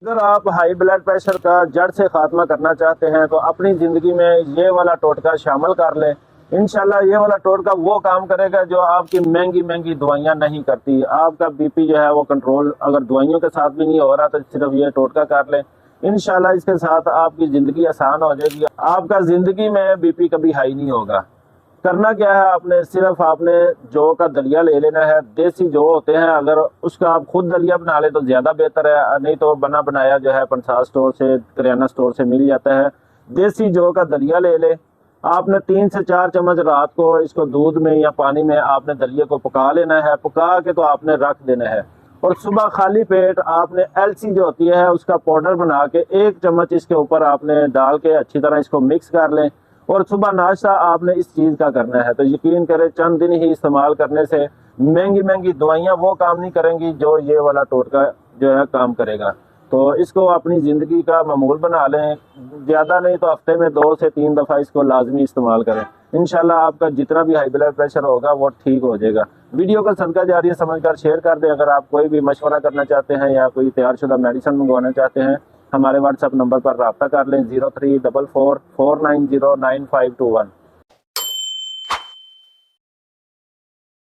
अगर आप high blood pressure का जड़ से खात्मा करना चाहते हैं तो अपनी ज़िंदगी में ये वाला टोटका शामिल कर लें। इंशाल्लाह ये वाला टोटका वो काम करेगा जो आपकी महंगी महंगी दवाइयाँ नहीं करती। आपका बीपी जो है वो कंट्रोल अगर दवाइयों के साथ भी नहीं हो रहा तो सिर्फ ये टोटका कर लें। इंशाल्लाह इसके साथ आपकी ज़िंदगी आसान हो जाएगी। आपका ज़िंदगी में बीपी कभी हाई नहीं होगा। करना क्या है, आपने सिर्फ आपने जौ का दलिया ले लेना है। देसी जौ होते हैं, अगर उसका आप खुद दलिया बना ले तो ज्यादा बेहतर है, नहीं तो बना बनाया जो है पंसार स्टोर से, किराना स्टोर से मिल जाता है। देसी जौ का दलिया ले ले। आपने 3 से 4 चम्मच रात को इसको दूध में या पानी में आपने दलिया को पका लेना है। पका के तो आपने रख देना है और सुबह खाली पेट आपने एलसी जो होती है उसका पाउडर बना के 1 चम्मच इसके ऊपर आपने डाल के अच्छी तरह इसको मिक्स कर लें और सुबह नाश्ता आपने इस चीज़ का करना है। तो यकीन करें चंद दिन ही इस्तेमाल करने से महंगी महंगी दवाइयाँ वो काम नहीं करेंगी जो ये वाला टोटका जो है काम करेगा। तो इसको अपनी ज़िंदगी का मामूल बना लें। ज़्यादा नहीं तो हफ्ते में 2 से 3 दफ़ा इसको लाजमी इस्तेमाल करें। इंशाल्लाह आपका जितना भी हाई ब्लड प्रेशर होगा वो ठीक हो जाएगा। वीडियो को सदका जारिया समझकर शेयर कर दें। अगर आप कोई भी मशवरा करना चाहते हैं या कोई तैयारशुदा मेडिसिन मंगवाना चाहते हैं, हमारे व्हाट्सएप नंबर पर रब्ता कर लें 034449099521।